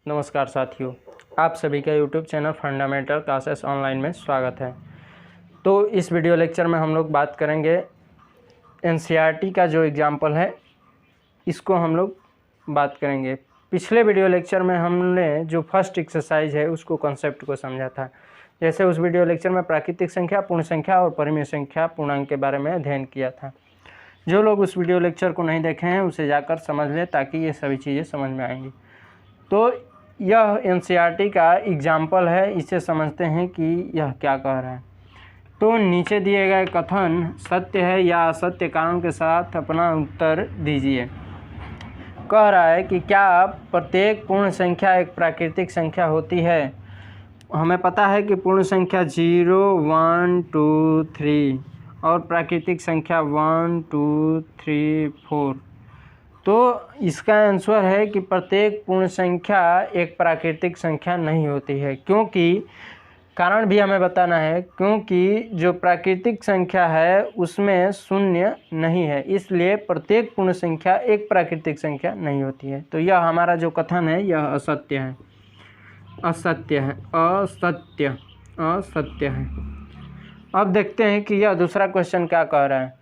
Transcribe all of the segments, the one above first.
नमस्कार साथियों, आप सभी का YouTube channel fundamental classes online में स्वागत है। तो इस वीडियो लेक्चर में हम लोग बात करेंगे NCERT का जो एग्जाम्पल है इसको हम लोग बात करेंगे। पिछले वीडियो लेक्चर में हमने जो फर्स्ट एक्सरसाइज है उसको कॉन्सेप्ट को समझा था। जैसे उस वीडियो लेक्चर में प्राकृतिक संख्या, पूर्ण संख्या और परिमेय संख्या पूर्णांक के बारे में अध्ययन किया था। जो लोग उस वीडियो लेक्चर को नहीं देखे हैं उसे जाकर समझ लें ताकि ये सभी चीज़ें समझ में आएंगी। तो यह NCERT का एग्जाम्पल है, इसे समझते हैं कि यह क्या कह रहा है। तो नीचे दिए गए कथन सत्य है या असत्य कारण के साथ अपना उत्तर दीजिए। कह रहा है कि क्या प्रत्येक पूर्ण संख्या एक प्राकृतिक संख्या होती है। हमें पता है कि पूर्ण संख्या 0, 1, 2, 3 और प्राकृतिक संख्या 1, 2, 3, 4। तो इसका आंसर है कि प्रत्येक पूर्ण संख्या एक प्राकृतिक संख्या नहीं होती है, क्योंकि कारण भी हमें बताना है, क्योंकि जो प्राकृतिक संख्या है उसमें शून्य नहीं है, इसलिए प्रत्येक पूर्ण संख्या एक प्राकृतिक संख्या नहीं होती है। तो यह हमारा जो कथन है यह असत्य है, असत्य है, असत्य है। अब देखते हैं कि यह दूसरा क्वेश्चन क्या कह रहा है।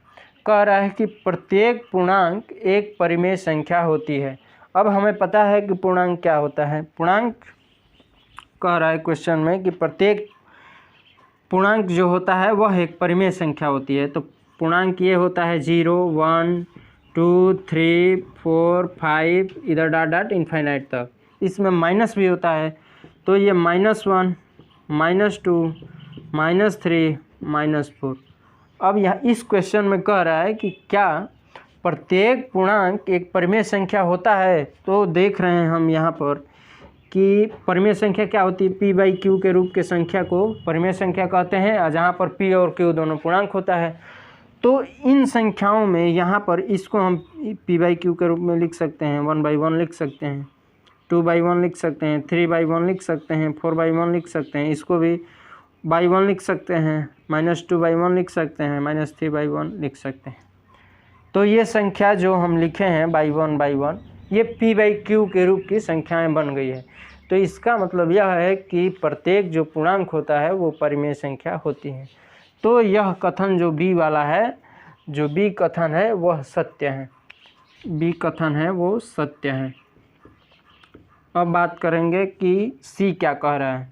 कह रहा है कि प्रत्येक पूर्णांक एक परिमेय संख्या होती है। अब हमें पता है कि पूर्णांक क्या होता है। पूर्णांक कह रहा है क्वेश्चन में कि प्रत्येक पूर्णांक जो होता है वह एक परिमेय संख्या होती है। तो पूर्णांक ये होता है 0, 1, 2, 3, 4, 5 इधर डॉट डॉट इनफाइनाइट तक। इसमें माइनस भी होता है, तो ये -1, -2, -3, -4। अब यह इस क्वेश्चन में कह रहा है कि क्या प्रत्येक पूर्णांक एक परिमेय संख्या होता है। तो देख रहे हैं हम यहाँ पर कि परिमेय संख्या क्या होती है। P/Q के रूप के संख्या को परिमेय संख्या कहते हैं, और जहाँ पर P और Q दोनों पूर्णांक होता है। तो इन संख्याओं में यहाँ पर इसको हम P/Q के रूप में लिख सकते हैं, 1/1 लिख सकते हैं, 2/1 लिख सकते हैं, 3/1 लिख सकते हैं, 4/1 लिख सकते हैं, इसको भी बाई 1 लिख सकते हैं, -2/1 लिख सकते हैं, -3/1 लिख सकते हैं। तो ये संख्या जो हम लिखे हैं बाई 1 ये P/Q के रूप की संख्याएं बन गई है। तो इसका मतलब यह है कि प्रत्येक जो पूर्णांक होता है वो परिमेय संख्या होती है। तो यह कथन जो B वाला है, जो B कथन है वह सत्य है, B कथन है वो सत्य है। अब बात करेंगे कि C क्या कह रहा है।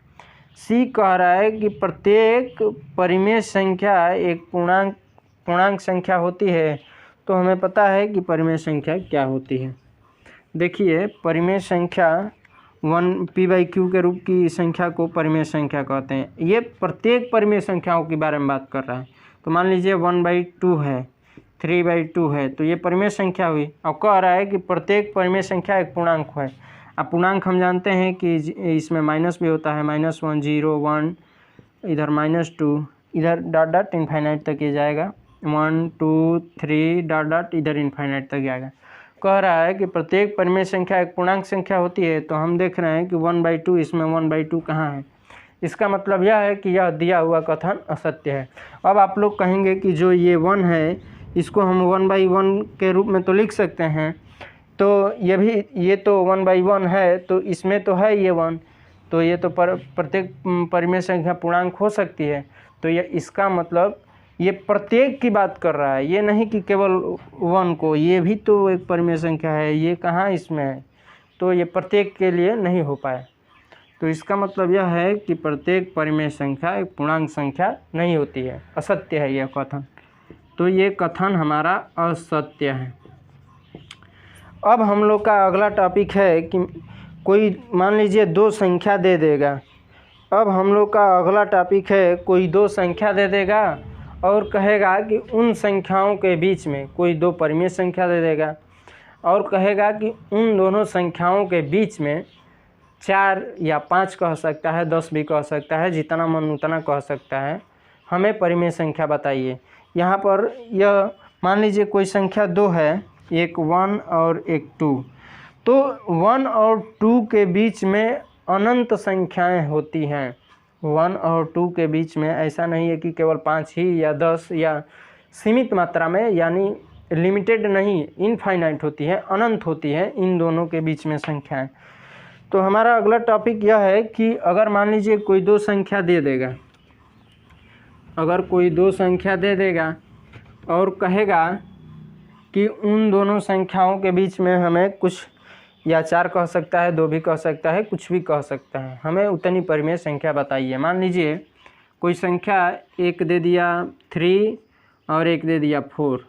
C कह रहा है कि प्रत्येक परिमेय संख्या एक पूर्णांक संख्या होती है। तो हमें पता है कि परिमेय संख्या क्या होती है। देखिए, परिमेय संख्या 1 P/Q के रूप की संख्या को परिमेय संख्या कहते हैं। ये प्रत्येक परिमेय संख्याओं के बारे में बात कर रहा है। तो मान लीजिए 1/2 है, 3/2 है, तो ये परिमेय संख्या हुई। और कह रहा है कि प्रत्येक परिमेय संख्या एक पूर्णांक है। अब पूर्णांक हम जानते हैं कि इसमें माइनस भी होता है, -1, 0, 1, इधर -2, इधर डॉट डॉट इनफाइनाइट तक ये जाएगा, 1, 2, 3 डॉट डॉट इधर इनफाइनाइट तक जाएगा। कह रहा है कि प्रत्येक परिमेय संख्या एक पूर्णांक संख्या होती है। तो हम देख रहे हैं कि 1/2, इसमें 1/2 कहाँ है। इसका मतलब यह है कि यह दिया हुआ कथन असत्य है। अब आप लोग कहेंगे कि जो ये 1 है इसको हम 1/1 के रूप में तो लिख सकते हैं, तो ये तो 1/1 है, तो इसमें तो है ये 1, तो ये तो प्रत्येक परिमेय संख्या पूर्णांक हो सकती है। तो ये इसका मतलब ये प्रत्येक की बात कर रहा है, ये नहीं कि केवल 1 को, ये भी तो एक परिमेय संख्या है, ये कहाँ इसमें है। तो ये प्रत्येक के लिए नहीं हो पाया। तो इसका मतलब यह है कि प्रत्येक परिमेय संख्या एक पूर्णांक संख्या नहीं होती है, असत्य है यह कथन। तो ये कथन हमारा असत्य है। अब हम लोग का अगला टॉपिक है कि कोई मान लीजिए 2 संख्या दे देगा। अब हम लोग का अगला टॉपिक है, कोई 2 संख्या दे देगा और कहेगा कि उन संख्याओं के बीच में कोई 2 परिमेय संख्या दे देगा और कहेगा कि उन दोनों संख्याओं के बीच में 4 या 5 कह सकता है, 10 भी कह सकता है, जितना मन उतना कह सकता है, हमें परिमेय संख्या बताइए। यहाँ पर यह मान लीजिए कोई संख्या 2 है, एक 1 और एक 2। तो 1 और 2 के बीच में अनंत संख्याएं होती हैं। 1 और 2 के बीच में ऐसा नहीं है कि केवल 5 ही या 10 या सीमित मात्रा में, यानी लिमिटेड नहीं, इनफाइनाइट होती है, अनंत होती है इन दोनों के बीच में संख्याएं। तो हमारा अगला टॉपिक यह है कि अगर मान लीजिए कोई दो संख्या दे देगा, अगर कोई दो संख्या दे देगा और कहेगा कि उन दोनों संख्याओं के बीच में हमें कुछ, या 4 कह सकता है, 2 भी कह सकता है, कुछ भी कह सकता है, हमें उतनी परिमेय संख्या बताइए। मान लीजिए कोई संख्या एक दे दिया 3 और एक दे दिया 4,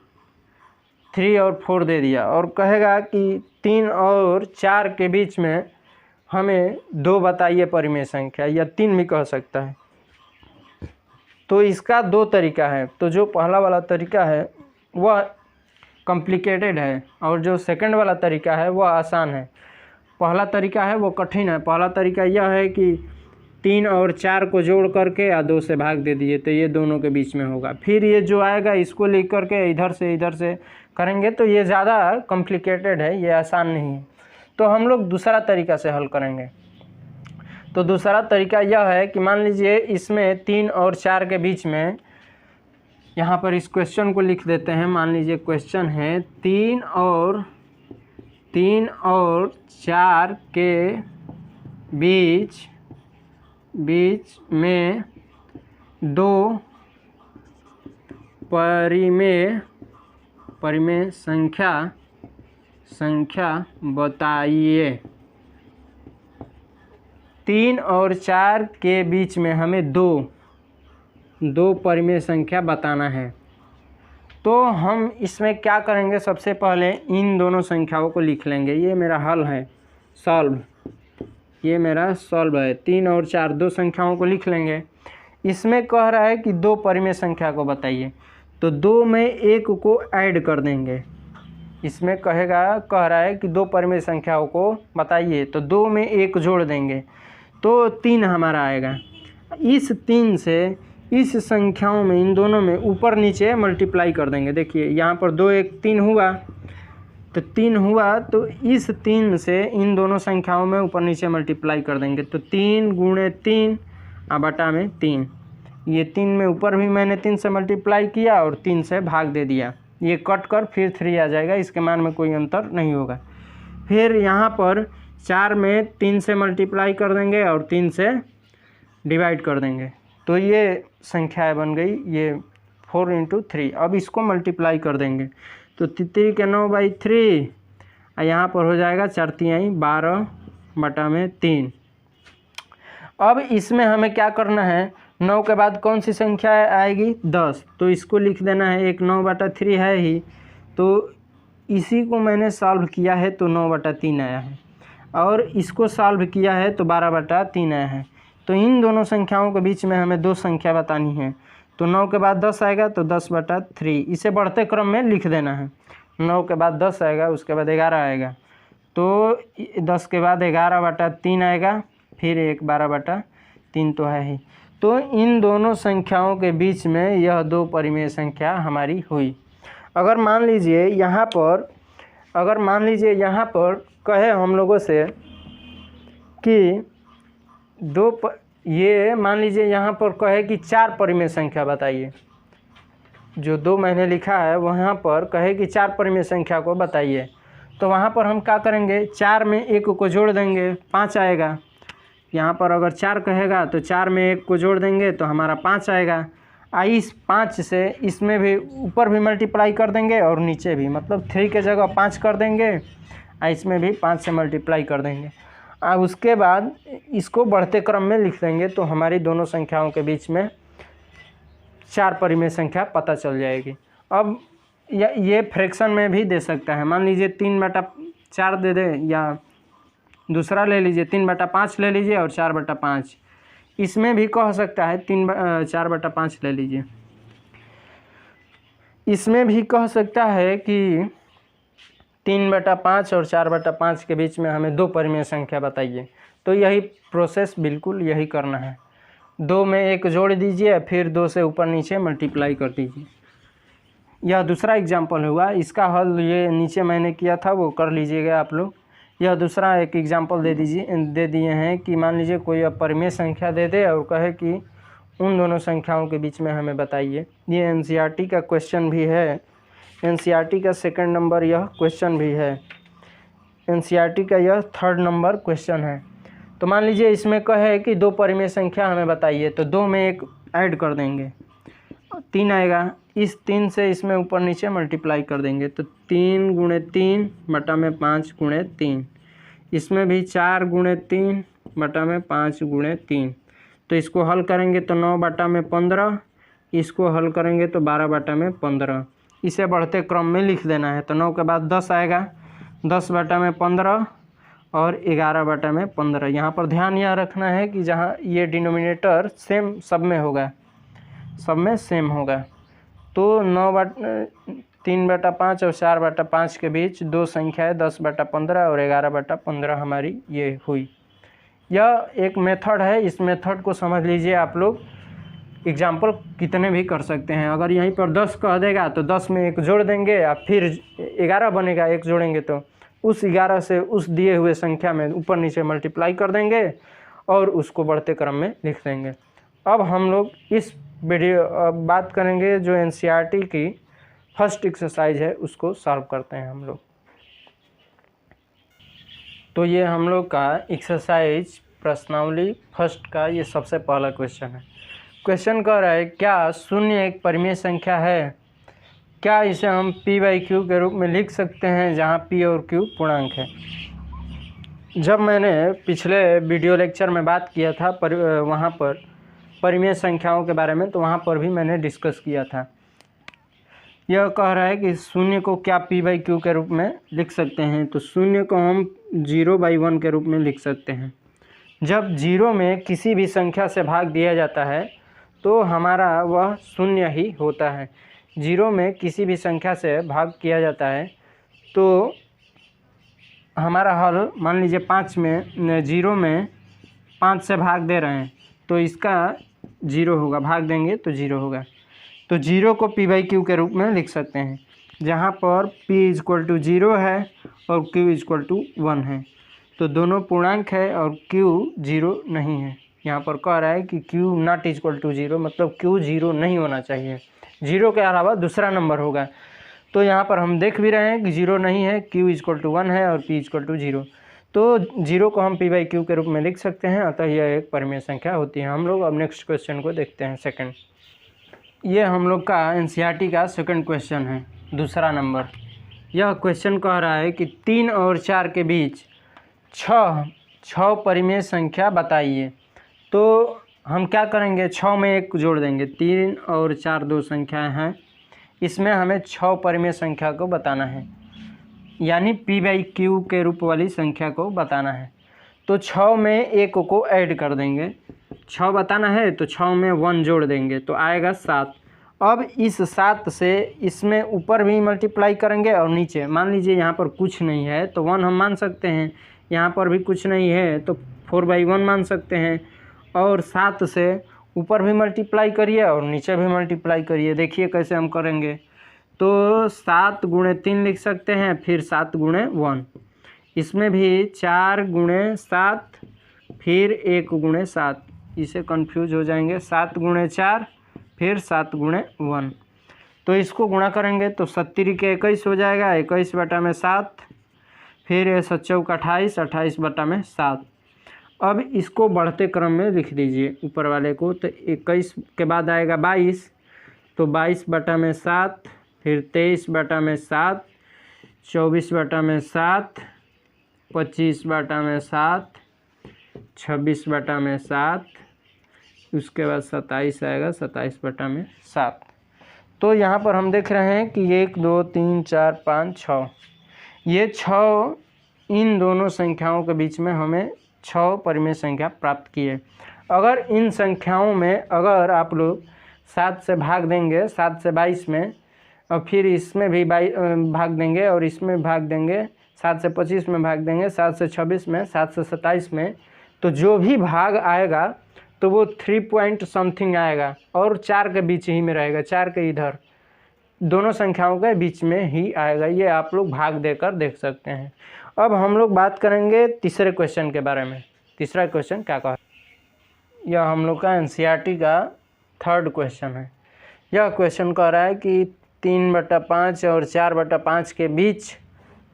3 और 4 दे दिया और कहेगा कि 3 और 4 के बीच में हमें 2 बताइए परिमेय संख्या, या 3 भी कह सकता है। तो इसका 2 तरीका है। तो जो पहला वाला तरीका है वह कॉम्प्लिकेटेड है और जो सेकंड वाला तरीका है वह आसान है। पहला तरीका है वो कठिन है। पहला तरीका यह है कि 3 और 4 को जोड़ करके या 2 से भाग दे दिए, तो ये दोनों के बीच में होगा। फिर ये जो आएगा इसको लिख करके इधर से करेंगे, तो ये ज़्यादा कॉम्प्लिकेटेड है, ये आसान नहीं है। तो हम लोग दूसरा तरीका से हल करेंगे। तो दूसरा तरीका यह है कि मान लीजिए इसमें 3 और 4 के बीच में, यहाँ पर इस क्वेश्चन को लिख देते हैं। मान लीजिए क्वेश्चन है 3 और 4 के बीच में 2 परिमेय संख्या बताइए। 3 और 4 के बीच में हमें दो परिमेय संख्या बताना है। तो हम इसमें क्या करेंगे, सबसे पहले इन दोनों संख्याओं को लिख लेंगे। ये मेरा हल है, सॉल्व, ये मेरा सॉल्व है। 3 और 4 दो संख्याओं को लिख लेंगे। इसमें कह रहा है कि 2 परिमेय संख्या को बताइए, तो 2 में 1 को ऐड कर देंगे। इसमें कह रहा है कि 2 परिमेय संख्याओं को बताइए, तो 2 में 1 जोड़ देंगे तो 3 हमारा आएगा। इस 3 से इस संख्याओं में, इन दोनों में ऊपर नीचे मल्टीप्लाई कर देंगे। देखिए यहाँ पर 2 1 3 हुआ, तो 3 हुआ, तो इस 3 से इन दोनों संख्याओं में ऊपर नीचे मल्टीप्लाई कर देंगे, तो 3 गुणे 3 बटा में 3। ये 3 में ऊपर भी मैंने 3 से मल्टीप्लाई किया और 3 से भाग दे दिया, ये कट कर फिर 3 आ जाएगा, इसके मान में कोई अंतर नहीं होगा। फिर यहाँ पर 4 में 3 से मल्टीप्लाई कर देंगे और 3 से डिवाइड कर देंगे, तो ये संख्या बन गई, ये 4 × 3। अब इसको मल्टीप्लाई कर देंगे, तो 3 के 9/3, यहाँ पर हो जाएगा 4 तिहाई 12 बटा में 3। अब इसमें हमें क्या करना है, 9 के बाद कौन सी संख्या आएगी, 10, तो इसको लिख देना है। एक 9/3 है ही, तो इसी को मैंने सॉल्व किया है तो 9/3 आया है, और इसको सॉल्व किया है तो 12/3 आया है। तो इन दोनों संख्याओं के बीच में हमें 2 संख्या बतानी है, तो 9 के बाद 10 आएगा तो 10/3, इसे बढ़ते क्रम में लिख देना है। 9 के बाद 10 आएगा, उसके बाद 11 आएगा, तो 10 के बाद 11/3 आएगा, फिर एक 12/3 तो है ही। तो इन दोनों संख्याओं के बीच में यह 2 परिमेय संख्या हमारी हुई। अगर मान लीजिए यहाँ पर कहे हम लोगों से कि ये मान लीजिए यहाँ पर कहे कि 4 परिमेय संख्या बताइए, जो 2 मैंने लिखा है वहाँ पर कहे कि 4 परिमेय संख्या को बताइए, तो वहाँ पर हम क्या करेंगे, 4 में 1 को जोड़ देंगे, 5 आएगा। यहाँ पर अगर 4 कहेगा तो 4 में 1 को जोड़ देंगे तो हमारा 5 आएगा। इस 5 से इसमें भी ऊपर भी मल्टीप्लाई कर देंगे और नीचे भी, मतलब 3 के जगह 5 कर देंगे, इसमें भी 5 से मल्टीप्लाई कर देंगे। अब उसके बाद इसको बढ़ते क्रम में लिख देंगे, तो हमारी दोनों संख्याओं के बीच में 4 परिमेय संख्या पता चल जाएगी। अब ये फ्रैक्शन में भी दे सकता है। मान लीजिए 3/4 दे दे, या दूसरा ले लीजिए 3/5 ले लीजिए और 4/5, इसमें भी कह सकता है 4/5 ले लीजिए। इसमें भी कह सकता है कि 3/5 और 4/5 के बीच में हमें 2 परिमेय संख्या बताइए। तो यही प्रोसेस बिल्कुल यही करना है। 2 में 1 जोड़ दीजिए, फिर 2 से ऊपर नीचे मल्टीप्लाई कर दीजिए। यह दूसरा एग्जाम्पल हुआ। इसका हल ये नीचे मैंने किया था वो कर लीजिएगा आप लोग। यह दूसरा एक एग्जाम्पल दे दिए हैं कि मान लीजिए कोई परिमेय संख्या दे दे और कहे कि उन दोनों संख्याओं के बीच में हमें बताइए। ये एनसीईआरटी का क्वेश्चन भी है, एनसीईआरटी का 2nd नंबर यह क्वेश्चन भी है, एनसीईआरटी का यह 3rd नंबर क्वेश्चन है। तो मान लीजिए इसमें कहे कि 2 परिमेय संख्या हमें बताइए, तो 2 में 1 ऐड कर देंगे, 3 आएगा। इस 3 से इसमें ऊपर नीचे मल्टीप्लाई कर देंगे, तो 3 × 3 बटा में 5 × 3। इसमें भी 4 × 3 बटा में 5 × 3। तो इसको हल करेंगे तो 9 बटा में 15, इसको हल करेंगे तो 12 बटा में 15। इसे बढ़ते क्रम में लिख देना है। तो 9 के बाद 10 आएगा, 10 बटा में 15 और 11 बटा में 15। यहाँ पर ध्यान यह रखना है कि जहाँ ये डिनोमिनेटर सेम सब में होगा, सब में सेम होगा। तो 3 बटा 5 और 4 बटा 5 के बीच 2 संख्याएँ 10 बटा 15 और 11 बटा 15 हमारी ये हुई। यह एक मेथड है, इस मेथड को समझ लीजिए आप लोग। एग्जाम्पल कितने भी कर सकते हैं। अगर यहीं पर 10 कह देगा तो 10 में 1 जोड़ देंगे, या फिर 11 बनेगा 1 जोड़ेंगे तो उस 11 से उस दिए हुए संख्या में ऊपर नीचे मल्टीप्लाई कर देंगे और उसको बढ़ते क्रम में लिख देंगे। अब हम लोग इस वीडियो बात करेंगे जो एनसीईआरटी की फर्स्ट एक्सरसाइज है, उसको सॉल्व करते हैं हम लोग। तो ये हम लोग का एक्सरसाइज प्रश्नावली फर्स्ट का ये सबसे पहला क्वेश्चन है। क्वेश्चन कह रहा है क्या शून्य एक परिमेय संख्या है? क्या इसे हम p/q के रूप में लिख सकते हैं जहाँ p और q पूर्णांक है? जब मैंने पिछले वीडियो लेक्चर में बात किया था वहाँ पर परिमेय संख्याओं के बारे में, तो वहाँ पर भी मैंने डिस्कस किया था। यह कह रहा है कि शून्य को क्या p/q के रूप में लिख सकते हैं? तो शून्य को हम 0/1 के रूप में लिख सकते हैं। जब 0 में किसी भी संख्या से भाग दिया जाता है तो हमारा वह शून्य ही होता है। 0 में किसी भी संख्या से भाग किया जाता है तो हमारा हल, मान लीजिए 5 में 0 में 5 से भाग दे रहे हैं तो इसका 0 होगा, भाग देंगे तो 0 होगा। तो 0 को p/q के रूप में लिख सकते हैं, जहाँ पर p = 0 है और q = 1 है। तो दोनों पूर्णांक है और q 0 नहीं है। यहाँ पर कह रहा है कि q ≠ 0, मतलब q 0 नहीं होना चाहिए, 0 के अलावा दूसरा नंबर होगा। तो यहाँ पर हम देख भी रहे हैं कि 0 नहीं है, q = 1 है और p = 0। तो 0 को हम p/q के रूप में लिख सकते हैं, अतः यह एक परिमेय संख्या होती है। हम लोग अब नेक्स्ट क्वेश्चन को देखते हैं। सेकंड, ये हम लोग का एनसीईआरटी का सेकंड क्वेश्चन है, दूसरा नंबर। यह क्वेश्चन कह रहा है कि 3 और 4 के बीच 6 परिमेय संख्या बताइए। तो हम क्या करेंगे, 6 में 1 जोड़ देंगे। 3 और 4 दो संख्याएं हैं, इसमें हमें 6 परिमेय संख्या को बताना है, यानी p/q के रूप वाली संख्या को बताना है। तो 6 में 1 को ऐड कर देंगे। 6 बताना है तो 6 में 1 जोड़ देंगे तो आएगा 7। अब इस 7 से इसमें ऊपर भी मल्टीप्लाई करेंगे और नीचे, मान लीजिए यहाँ पर कुछ नहीं है तो 1 हम मान सकते हैं, यहाँ पर भी कुछ नहीं है तो 4/1 मान सकते हैं। और 7 से ऊपर भी मल्टीप्लाई करिए और नीचे भी मल्टीप्लाई करिए। देखिए कैसे हम करेंगे। तो 7 × 3 लिख सकते हैं, फिर 7 × 1। इसमें भी 4 × 7 फिर 1 × 7, इसे कंफ्यूज हो जाएंगे। 7 × 4 फिर 7 × 1। तो इसको गुणा करेंगे तो 70 के 21 हो जाएगा, 21 बटा में 7, फिर 7 × 28, 28 बटा में 7। अब इसको बढ़ते क्रम में लिख दीजिए ऊपर वाले को। तो 21 के बाद आएगा 22, तो 22 बटा में 7, फिर 23 बटा में 7, 24 बटा में 7, 25 बटा में 7, 26 बटा में 7, उसके बाद 27 आएगा, 27 बटा में 7। तो यहाँ पर हम देख रहे हैं कि 1 2 3 4 5 6, ये 6 इन दोनों संख्याओं के बीच में हमें 6 परिमेय संख्या प्राप्त की है। अगर इन संख्याओं में अगर आप लोग 7 से भाग देंगे, 7 से 22 में, और फिर इसमें भी भाग देंगे और इसमें भाग देंगे, 7 से 25 में भाग देंगे, 7 से 26 में, 7 से 27 में, तो जो भी भाग आएगा तो वो 3 पॉइंट समथिंग आएगा और 4 के बीच ही में रहेगा, 4 के इधर, दोनों संख्याओं के बीच में ही आएगा। ये आप लोग भाग देकर देख सकते हैं। अब हम लोग बात करेंगे तीसरे क्वेश्चन के बारे में। तीसरा क्वेश्चन क्या कहा, यह हम लोग का एनसीईआरटी का थर्ड क्वेश्चन है। यह क्वेश्चन कह रहा है कि 3/5 और 4/5 के बीच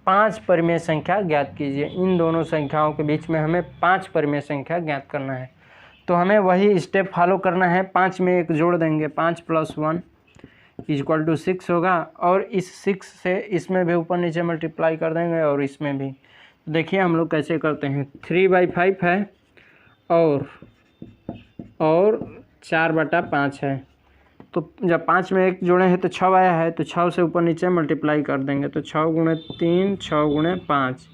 5 परिमेय संख्या ज्ञात कीजिए। इन दोनों संख्याओं के बीच में हमें 5 परिमेय संख्या ज्ञात करना है। तो हमें वही स्टेप फॉलो करना है। 5 में एक जोड़ देंगे, 5 + 1 = 6 होगा, और इस 6 से इसमें भी ऊपर नीचे मल्टीप्लाई कर देंगे और इसमें भी। देखिए हम लोग कैसे करते हैं। 3/5 है और 4/5 है। तो जब 5 में एक जोड़े हैं तो 6 आया है, तो 6 से ऊपर नीचे मल्टीप्लाई कर देंगे। तो 6 × 3 6 × 5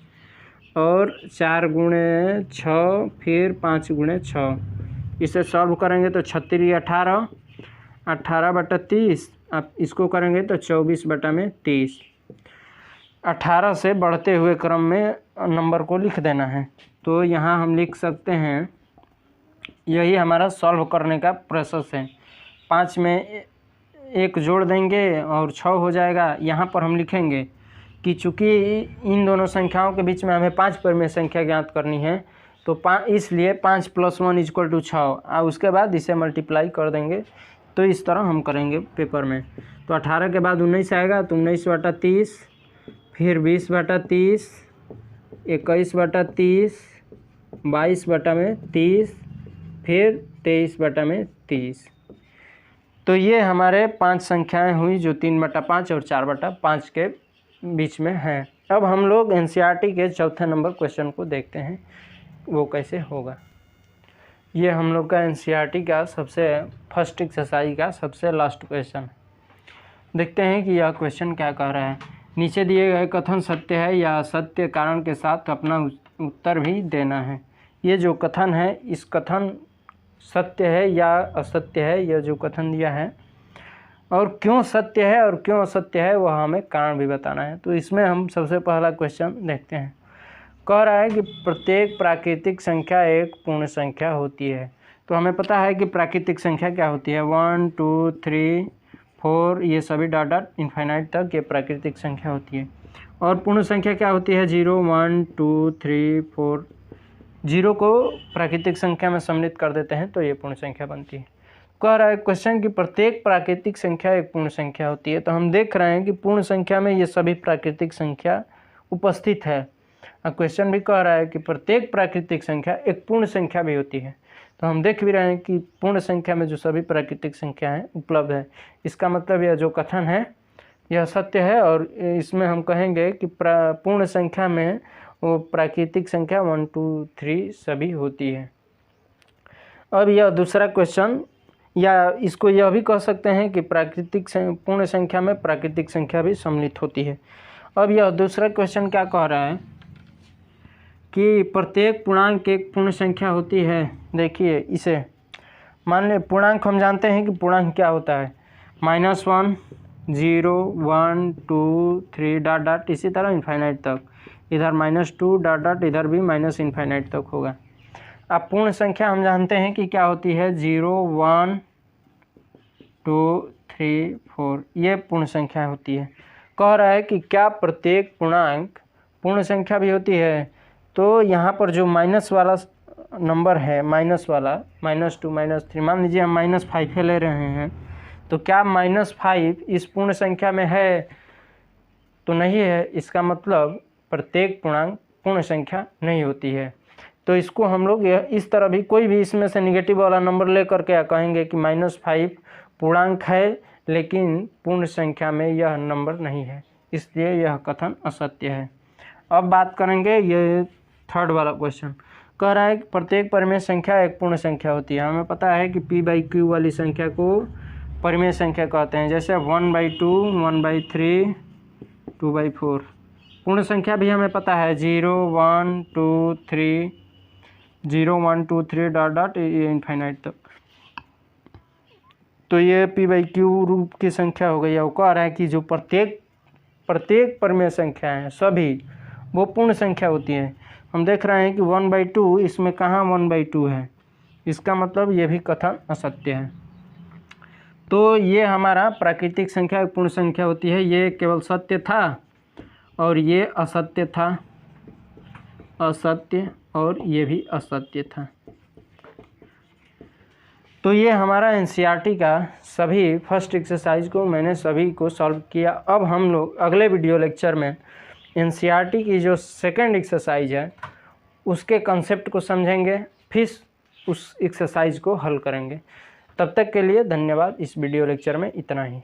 और 4 × 6 फिर 5 × 6। इसे सॉल्व करेंगे तो 36 18 18/30। आप इसको करेंगे तो 24/30। 18 से बढ़ते हुए क्रम में नंबर को लिख देना है। तो यहाँ हम लिख सकते हैं, यही हमारा सॉल्व करने का प्रोसेस है। 5 में एक जोड़ देंगे और 6 हो जाएगा। यहाँ पर हम लिखेंगे कि चूँकि इन दोनों संख्याओं के बीच में हमें 5 परिमेय संख्या ज्ञात करनी है, तो इसलिए 5 + 1 = 6 और उसके बाद इसे मल्टीप्लाई कर देंगे। तो इस तरह हम करेंगे पेपर में। तो 18 के बाद 19 आएगा, तो 19/30, फिर 20/30, 21/30, 22/30, फिर 23/30। तो ये हमारे 5 संख्याएं हुई जो 3/5 और 4/5 के बीच में हैं। अब हम लोग एनसीईआरटी के चौथे नंबर क्वेश्चन को देखते हैं वो कैसे होगा। ये हम लोग का एनसीईआरटी का सबसे फर्स्ट एक्सरसाइज का सबसे लास्ट क्वेश्चन। देखते हैं कि यह क्वेश्चन क्या कह रहा है। नीचे दिए गए कथन सत्य है या असत्य कारण के साथ अपना उत्तर भी देना है। ये जो कथन है, इस कथन सत्य है या असत्य है, यह जो कथन दिया है, और क्यों सत्य है और क्यों असत्य है वह हमें कारण भी बताना है। तो इसमें हम सबसे पहला क्वेश्चन देखते हैं। कह रहा है कि प्रत्येक प्राकृतिक संख्या एक पूर्ण संख्या होती है। तो हमें पता है कि प्राकृतिक संख्या क्या होती है, 1 2 3 4 ये सभी डॉट डॉट इनफाइनाइट तक ये प्राकृतिक संख्या होती है। और पूर्ण संख्या क्या होती है, 0 1 2 3 4। 0 को प्राकृतिक संख्या में सम्मिलित कर देते हैं तो ये पूर्ण संख्या बनती है। कह रहा है क्वेश्चन कि प्रत्येक प्राकृतिक संख्या एक पूर्ण संख्या होती है। तो हम देख रहे हैं कि पूर्ण संख्या में ये सभी प्राकृतिक संख्या उपस्थित है। क्वेश्चन भी कह रहा है कि प्रत्येक प्राकृतिक संख्या एक पूर्ण संख्या भी होती है। तो हम देख भी रहे हैं कि पूर्ण संख्या में जो सभी प्राकृतिक संख्याएं उपलब्ध है। इसका मतलब यह जो कथन है यह सत्य है, और इसमें हम कहेंगे कि पूर्ण संख्या में वो प्राकृतिक संख्या 1 2 3 सभी होती है। अब यह दूसरा क्वेश्चन, या इसको यह भी कह सकते हैं कि पूर्ण संख्या में प्राकृतिक संख्या भी सम्मिलित होती है। अब यह दूसरा क्वेश्चन क्या कह रहा है कि प्रत्येक पूर्णांक एक पूर्ण संख्या होती है। देखिए इसे मान ले पूर्णांक, हम जानते हैं कि पूर्णांक क्या होता है, -1 0 1 2 3 डॉट डॉट इसी तरह इनफाइनाइट तक। इधर -2 डॉट डॉट, इधर भी -इनफाइनाइट तक होगा। अब पूर्ण संख्या हम जानते हैं कि क्या होती है, 0 1 2 3 4 ये पूर्ण संख्या होती है। कह रहा है कि क्या प्रत्येक पूर्णांक पूर्ण संख्या भी होती है। तो यहाँ पर जो माइनस वाला नंबर है, माइनस वाला -2 -3, मान लीजिए हम -5 ले रहे हैं, तो क्या -5 इस पूर्ण संख्या में है, तो नहीं है। इसका मतलब प्रत्येक पूर्णांक पूर्ण संख्या नहीं होती है। तो इसको हम लोग इस तरह भी, कोई भी इसमें से निगेटिव वाला नंबर लेकर के कहेंगे कि -5 पूर्णांक है लेकिन पूर्ण संख्या में यह नंबर नहीं है, इसलिए यह कथन असत्य है। अब बात करेंगे ये थर्ड वाला क्वेश्चन। कह रहा है कि प्रत्येक परिमेय संख्या एक पूर्ण संख्या होती है। हमें पता है कि p/q वाली संख्या को परिमेय संख्या कहते हैं, जैसे 1/2 1/3 2/4। पूर्ण संख्या भी हमें पता है, 0 1 2 3 0 1 2 3 डॉट डॉट ये इनफाइनाइट तक। तो ये p/q रूप की संख्या हो गई। और कह रहा है कि जो प्रत्येक परिमेय संख्या है सभी वो पूर्ण संख्या होती है। हम देख रहे हैं कि 1/2 इसमें कहाँ 1/2 है, इसका मतलब ये भी कथन असत्य है। तो ये हमारा प्राकृतिक संख्या एक पूर्ण संख्या होती है, ये केवल सत्य था और ये असत्य था, असत्य, और ये भी असत्य था। तो ये हमारा एनसीईआरटी का सभी फर्स्ट एक्सरसाइज को मैंने सभी को सॉल्व किया। अब हम लोग अगले वीडियो लेक्चर में एनसीईआरटी की जो सेकंड एक्सरसाइज है उसके कंसेप्ट को समझेंगे, फिर उस एक्सरसाइज को हल करेंगे। तब तक के लिए धन्यवाद। इस वीडियो लेक्चर में इतना ही।